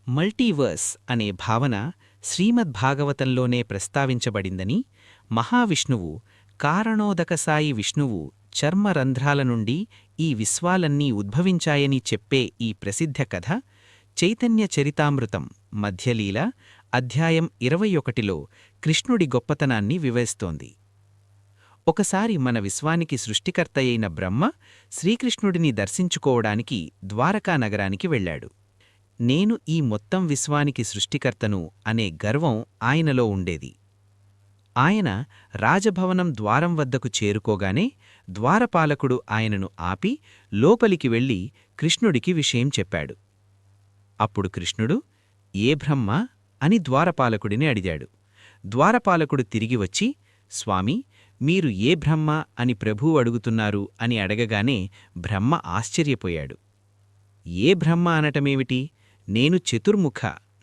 Multiverse అనే భావన శ్రీమద్భాగవతంలోనే ప్రస్తావించబడిందని, మహావిష్ణువు కారణోదకసాయి విష్ణువు చర్మరంధ్రాల నుండి ఈ విశ్వాలన్నీ ఉద్భవించాయని చెప్పే ఈ ప్రసిద్ధ కథ చైతన్య చరితామృతం మధ్యలీల అధ్యాయం 21లో కృష్ణుడి గొప్పతనాన్ని వివరిస్తోంది. ఒకసారి మన విశ్వానికి సృష్టికర్తయైన బ్రహ్మ శ్రీకృష్ణుడిని దర్శించుకోవడానికి ద్వారకా నగరానికి వెళ్లాడు. నేను ఈ మొత్తం విశ్వానికి సృష్టికర్తను అనే గర్వం ఆయనలో ఉండేది. ఆయన రాజభవనం ద్వారం వద్దకు చేరుకోగానే ద్వారపాలకుడు ఆయనను ఆపి లోపలికి వెళ్లి కృష్ణుడికి విషయం చెప్పాడు. అప్పుడు కృష్ణుడు, ఏ బ్రహ్మ అని ద్వారపాలకుడిని అడిగాడు. ద్వారపాలకుడు తిరిగి వచ్చి, స్వామీ, మీరు ఏ బ్రహ్మ అని ప్రభువు అడుగుతున్నారు అని అడగగానే బ్రహ్మ ఆశ్చర్యపోయాడు. ఏ బ్రహ్మ అనటమేమిటి? నేను చతుర్ముఖ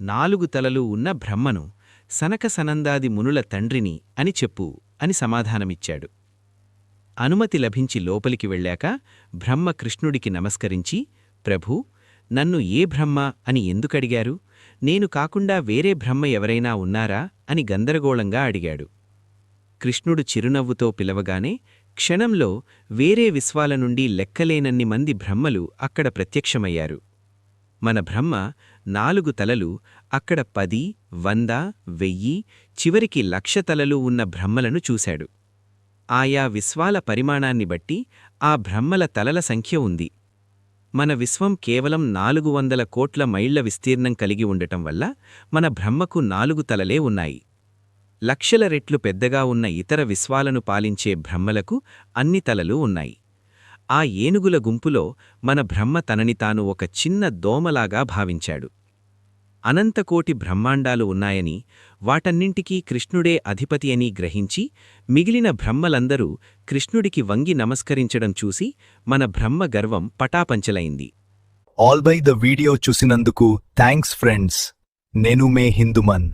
4 తలలు ఉన్న బ్రహ్మను, సనక సనందాది మునుల తండ్రిని అని చెప్పు అని సమాధానమిచ్చాడు. అనుమతి లభించి లోపలికి వెళ్ళాక బ్రహ్మ కృష్ణుడికి నమస్కరించి, ప్రభూ, నన్ను ఏ బ్రహ్మ అని ఎందుకడిగారు? నేను కాకుండా వేరే బ్రహ్మ ఎవరైనా ఉన్నారా అని గందరగోళంగా అడిగాడు. కృష్ణుడు చిరునవ్వుతో పిలవగానే క్షణంలో వేరే విశ్వాల నుండి లెక్కలేనన్ని మంది బ్రహ్మలు అక్కడ ప్రత్యక్షమయ్యారు. మన బ్రహ్మ 4 తలలు అక్కడ 10, 100, 1000, చివరికి 1,00,000 తలలు ఉన్న బ్రహ్మలను చూశాడు. ఆయా విశ్వాల పరిమాణాన్ని బట్టి ఆ బ్రహ్మల తలల సంఖ్య ఉంది. మన విశ్వం కేవలం 400 కోట్ల మైళ్ల విస్తీర్ణం కలిగి ఉండటం వల్ల మన బ్రహ్మకు 4 తలలే ఉన్నాయి. 1,00,000 రెట్లు పెద్దగా ఉన్న ఇతర విశ్వాలను పాలించే బ్రహ్మలకు అన్ని తలలు ఉన్నాయి. ఆ ఏనుగుల గుంపులో మన బ్రహ్మ తనని తాను ఒక చిన్న దోమలాగా భావించాడు. అనంతకోటి బ్రహ్మాండాలు ఉన్నాయని, వాటన్నింటికీ కృష్ణుడే అధిపతి అని గ్రహించి మిగిలిన బ్రహ్మలందరూ కృష్ణుడికి వంగి నమస్కరించడం చూసి మన బ్రహ్మ గర్వం పటాపంచలైంది. ఆల్ బై ద వీడియో చూసినందుకు థ్యాంక్స్ ఫ్రెండ్స్. నేను మే హిందుమన్.